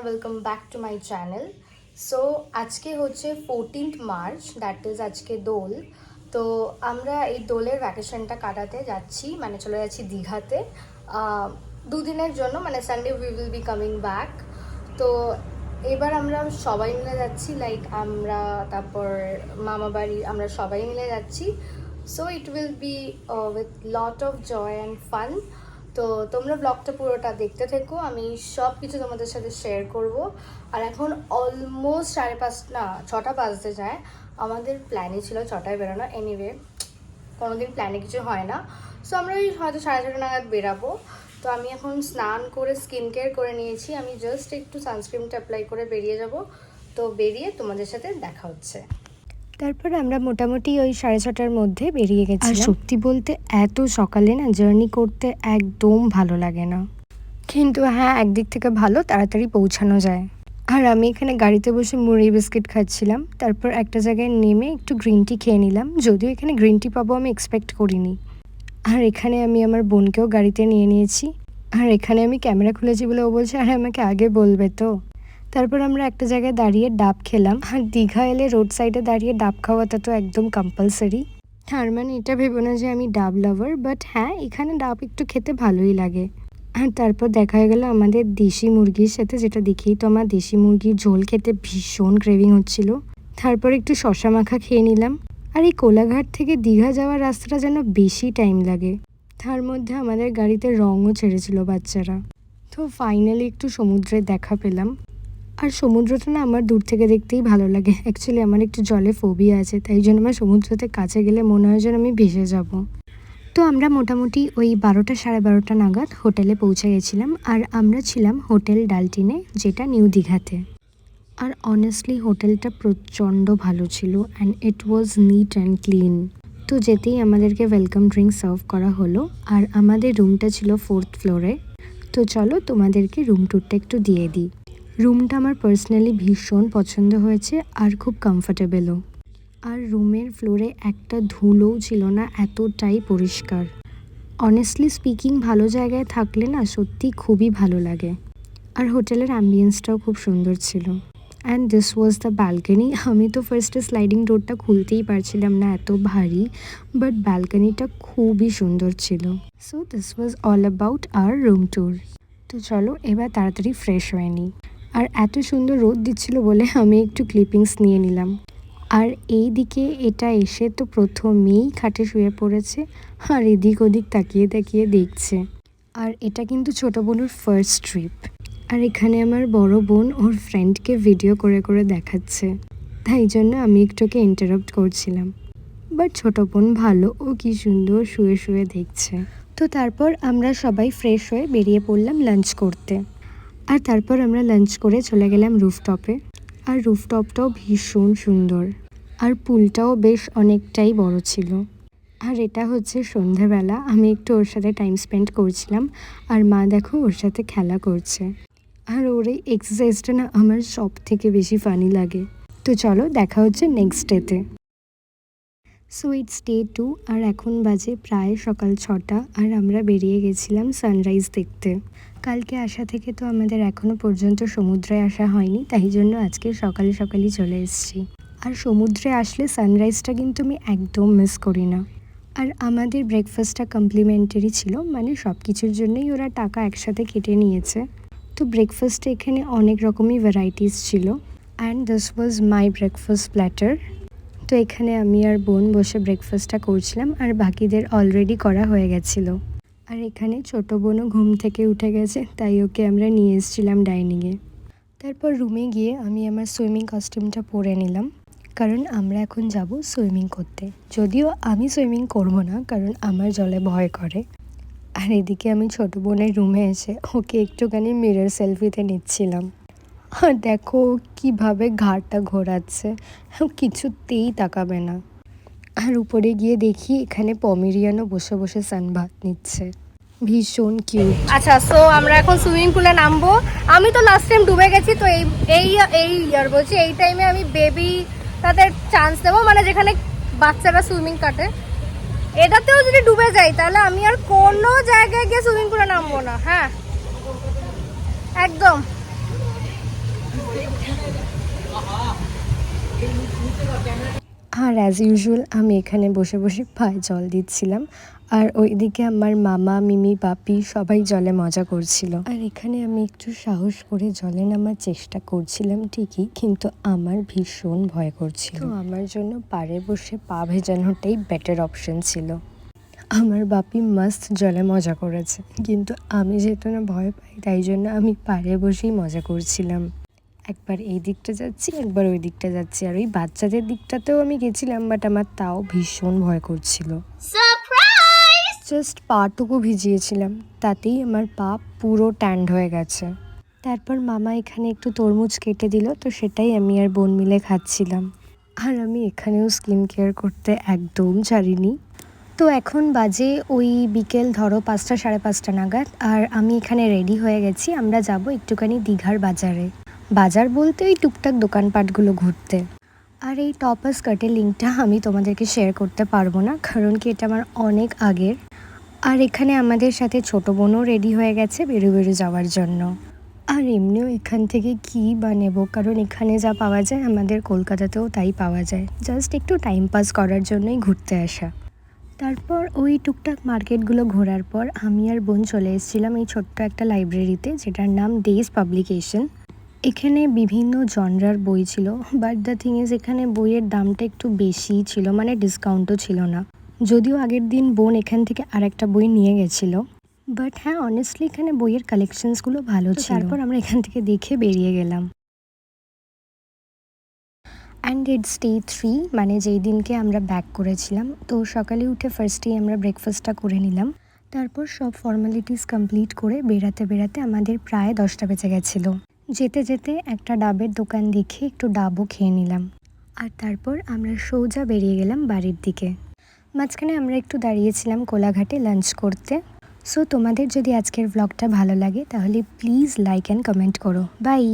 Welcome back to my channel. So আজকে হচ্ছে 14th March, that is আজকে দোল। তো আমরা এই দোলের ভ্যাকেশনটা কাটাতে যাচ্ছি, মানে চলে যাচ্ছি দীঘাতে দুদিনের জন্য, মানে Sunday we will be coming back. তো এবার আমরা সবাই মিলে যাচ্ছি, লাইক আমরা, তারপর মামা বাড়ি, আমরা সবাই মিলে যাচ্ছি। So it will be with lot of joy and fun. তো তোমরা ব্লগটা পুরোটা দেখতে থেকো, আমি সব কিছু তোমাদের সাথে শেয়ার করব। আর এখন অলমোস্ট 6:30 বাজতে যায়। আমাদের প্ল্যানই ছিল 6টায় বেরোনো, এনিওয়ে কোনোদিন প্ল্যানে কিছু হয় না। সো আমরা ওই হয়তো 6:30 নাগাদ বেরাবো। তো আমি এখন স্নান করে স্কিন কেয়ার করে নিয়েছি, আমি জাস্ট একটু সানস্ক্রিনটা অ্যাপ্লাই করে বেরিয়ে যাব। তো বেরিয়ে তোমাদের সাথে দেখা হচ্ছে। তারপর আমরা মোটামুটি ওই 6:30টার মধ্যে বেরিয়ে গেছি। আর সত্যি বলতে এত সকালে না জার্নি করতে একদম ভালো লাগে না, কিন্তু হ্যাঁ একদিক থেকে ভালো, তাড়াতাড়ি পৌঁছানো যায়। আর আমি এখানে গাড়িতে বসে মুড়ি বিস্কিট খাচ্ছিলাম, তারপর একটা জায়গায় নেমে একটু গ্রিন টি খেয়ে নিলাম, যদিও এখানে গ্রিন টি পাবো আমি এক্সপেক্ট করিনি। আর এখানে আমি আমার বোনকেও গাড়িতে নিয়ে নিয়েছি। আর এখানে আমি ক্যামেরা খুলেছি বলে ও বলছে আরে আমাকে আগে বলবে তো। তারপর আমরা একটা জায়গায় দাঁড়িয়ে ডাব খেলাম। আর দীঘা এলে রোড সাইডে দাঁড়িয়ে ডাব খাওয়াটা তো একদম কম্পালসারি। তার মানে এটা ভেবো না যে আমি ডাব লাভার, বাট হ্যাঁ এখানে ডাব একটু খেতে ভালোই লাগে। আর তারপর দেখা হয়ে গেল আমাদের দেশি মুরগির সাথে, যেটা দেখেই তো আমার দেশি মুরগির ঝোল খেতে ভীষণ ক্রেভিং হচ্ছিল। তারপর একটু শশা মাখা খেয়ে নিলাম। আর এই কোলাঘাট থেকে দীঘা যাওয়ার রাস্তাটা যেন বেশি টাইম লাগে, তার মধ্যে আমাদের গাড়িতে রঙও ছেড়েছিল বাচ্চারা। তো ফাইনালি একটু সমুদ্রের দেখা পেলাম। আর সমুদ্রটা না আমার দূর থেকে দেখতেই ভালো লাগে। অ্যাকচুয়ালি আমার একটু জলে ফোবিয়া আছে, তাই জন্য আমার সমুদ্রতে কাছে গেলে মনে হয় যেন আমি ভেসে যাব। তো আমরা মোটামুটি ওই 12টা 12:30 নাগাদ হোটেলে পৌঁছে গেছিলাম। আর আমরা ছিলাম হোটেল ডালটিনে, যেটা নিউ দীঘাতে। আর অনেস্টলি হোটেলটা প্রচণ্ড ভালো ছিল and it was neat and clean. তো যেতেই আমাদেরকে ওয়েলকাম ড্রিঙ্ক সার্ভ করা হলো। আর আমাদের রুমটা ছিল 4th ফ্লোরে। তো চলো তোমাদেরকে রুম ট্যুরটা একটু দিয়ে দিই। রুমটা আমার পার্সোনালি ভীষণ পছন্দ হয়েছে আর খুব কমফোর্টেবলও। আর রুমের ফ্লোরে একটা ধুলোও ছিল না, এতটাই পরিষ্কার। অনেস্টলি স্পিকিং ভালো জায়গায় থাকলে না সত্যি খুবই ভালো লাগে। আর হোটেলের অ্যাম্বিয়েন্সটাও খুব সুন্দর ছিল। And this was the balcony. আমি তো ফার্স্টে স্লাইডিং ডোরটা খুলতেই পারছিলাম না, এত ভারী, বাট ব্যালকনিটা খুবই সুন্দর ছিল। So this was all about our room tour. তো চলো এবার তাড়াতাড়ি ফ্রেশ হয়ে নিই। আর এত সুন্দর রোদ দিচ্ছিল বলে আমি একটু ক্লিপিংস নিয়ে নিলাম। আর এই দিকে এটা এসে তো প্রথমেই খাটে শুয়ে পড়েছে আর এদিক ওদিক তাকিয়ে তাকিয়ে দেখছে। আর এটা কিন্তু ছোটো বোনের ফার্স্ট ট্রিপ। আর এখানে আমার বড় বোন ওর ফ্রেন্ডকে ভিডিও করে করে দেখাচ্ছে, তাই জন্য আমি একটুকে ইন্টারাপ্ট করছিলাম। বাট ছোটো বোন ভালো, ও কি সুন্দর শুয়ে শুয়ে দেখছে। তো তারপর আমরা সবাই ফ্রেশ হয়ে বেরিয়ে পড়লাম লাঞ্চ করতে। আর তারপর আমরা লাঞ্চ করে চলে গেলাম রুফটপে। আর রুফটপটাও ভীষণ সুন্দর, আর পুলটাও বেশ অনেকটাই বড় ছিল। আর এটা হচ্ছে সন্ধ্যাবেলা, আমি একটু ওর সাথে টাইম স্পেন্ড করছিলাম। আর মা দেখো ওর সাথে খেলা করছে। আর ওর এই এক্সারসাইজটা না আমার সব থেকে বেশি ফানি লাগে। তো চলো দেখা হচ্ছে নেক্সট ডেতে। সো ইটস ডে 2 আর এখন বাজে প্রায় সকাল 6টা। আর আমরা বেরিয়ে গেছিলাম সানরাইজ দেখতে। কালকে আসা থেকে তো আমাদের এখনও পর্যন্ত সমুদ্রে আসা হয়নি, তাই জন্য আজকে সকালে সকালই চলে এসেছি। আর সমুদ্রে আসলে সানরাইজটা কিন্তু আমি একদম মিস করি না। আর আমাদের ব্রেকফাস্টটা কমপ্লিমেন্টারি ছিল, মানে সব কিছুর জন্যই ওরা টাকা একসাথে কেটে নিয়েছে। তো ব্রেকফাস্টে এখানে অনেক রকমই ভ্যারাইটিস ছিল। And this was my breakfast platter. তো এখানে আমি আর বোন বসে ব্রেকফাস্টটা করছিলাম, আর বাকিদের অলরেডি করা হয়ে গেছিলো। আর এখানে ছোটো বোনও ঘুম থেকে উঠে গেছে, তাই ওকে আমরা নিয়ে এসেছিলাম ডাইনিংয়ে। তারপর রুমে গিয়ে আমি আমার সুইমিং কস্টিউমটা পরে নিলাম, কারণ আমরা এখন যাব সুইমিং করতে। যদিও আমি সুইমিং করব না, কারণ আমার জলে ভয় করে। আর এদিকে আমি ছোটো বোনের রুমে এসে ওকে একটুখানি মিরর সেলফিতে নিচ্ছিলাম। আর দেখো কিভাবে ঘাড়টা ঘোরাচ্ছে, কিছুতেই তাকাবে না। আর উপরে গিয়ে দেখি এখানে পমেরিয়ানও বসে বসে সানবাথ নিচ্ছে, ভীষণ কিউট। আচ্ছা, সো আমরা এখন সুইমিং পুলে নামবো। আমি তো লাস্ট টাইম ডুবে গেছি, তো এই ইয়ার বলছি এই টাইমে আমি বেবি তাদের চান্স দেবো, মানে যেখানে বাচ্চারা সুইমিং কাটে। এটাতেও যদি ডুবে যাই তাহলে আমি আর কোনো জায়গায় গিয়ে সুইমিং পুলে নামবো না। হ্যাঁ একদম। আর অ্যাজ ইউজুয়াল আমি এখানে বসে বসে পায়ে জল দিচ্ছিলাম, আর ওইদিকে আমার মামা, মিমি, বাপি সবাই জলে মজা করছিল। আর এখানে আমি একটু সাহস করে জলে নামার চেষ্টা করছিলাম ঠিকই, কিন্তু আমার ভীষণ ভয় করছিল। তো আমার জন্য পাড়ে বসে পা ভেজানোটাই বেটার অপশন ছিল। আমার বাপি মাস্ত জলে মজা করেছে, কিন্তু আমি যেহেতু না ভয় পাই, তাই জন্য আমি পাড়ে বসেই মজা করছিলাম। একবার এই দিকটা যাচ্ছি, একবার ওই দিকটা যাচ্ছি, আর ওই বাচ্চাদের দিকটাতেও আমি গেছিলাম, বাট আমার তাও ভীষণ ভয় করছিল। জাস্ট পাটুকু ভিজিয়েছিলাম, তাতেই আমার পা পুরো ট্যান্ড হয়ে গেছে। তারপর মামা এখানে একটু তরমুজ কেটে দিল, তো সেটাই আমি আর বোন মিলে খাচ্ছিলাম। আর আমি এখানেও স্কিন কেয়ার করতে একদম ছাড়িনি। তো এখন বাজে ওই বিকেল ধরো 5টা, 5:30 নাগাদ, আর আমি এখানে রেডি হয়ে গেছি। আমরা যাব একটুখানি দীঘার বাজারে। বাজার বলতে ওই টুকটাক দোকানপাটগুলো ঘুরতে। আর এই টপ আর স্কার্টের লিঙ্কটা আমি তোমাদেরকে শেয়ার করতে পারবো না, কারণ কি এটা আমার অনেক আগের। আর এখানে আমাদের সাথে ছোট বোনও রেডি হয়ে গেছে বেরু যাওয়ার জন্য। আর এমনিও এখান থেকে কী বা নেবো, কারণ এখানে যা পাওয়া যায় আমাদের কলকাতাতেও তাই পাওয়া যায়। জাস্ট একটু টাইম পাস করার জন্যই ঘুরতে আসা। তারপর ওই টুকটাক মার্কেটগুলো ঘোরার পর আমি আর বোন চলে এসেছিলাম এই ছোট্ট একটা লাইব্রেরিতে, যেটার নাম ডেজ পাবলিকেশন। এখানে বিভিন্ন জনরার বই ছিল, বাট দ্য থিং ইজ এখানে বইয়ের দামটা একটু বেশিই ছিল, মানে ডিসকাউন্টও ছিল না। যদিও আগের দিন বোন এখান থেকে আরেকটা বই নিয়ে গেছিলো, বাট হ্যাঁ অনেস্টলি এখানে বইয়ের কালেকশনসগুলো ভালো ছিল। তারপর আমরা এখান থেকে দেখে বেরিয়ে গেলাম। অ্যান্ড ইটস ডে 3, মানে যেই দিনকে আমরা ব্যাক করেছিলাম। তো সকালে উঠে ফার্স্টেই আমরা ব্রেকফাস্টটা করে নিলাম। তারপর সব ফর্মালিটিস কমপ্লিট করে বেরাতে আমাদের প্রায় 10টা বেজে গেছিলো। যেতে যেতে একটা ডাবের দোকান দেখে একটু ডাবও খেয়ে নিলাম। আর তারপর আমরা সোজা বেরিয়ে গেলাম বাড়ির দিকে। মাঝখানে আমরা একটু দাঁড়িয়েছিলাম কোলাঘাটে লাঞ্চ করতে। সো তোমাদের যদি আজকের ব্লগটা ভালো লাগে তাহলে প্লিজ লাইক অ্যান্ড কমেন্ট করো। বাই।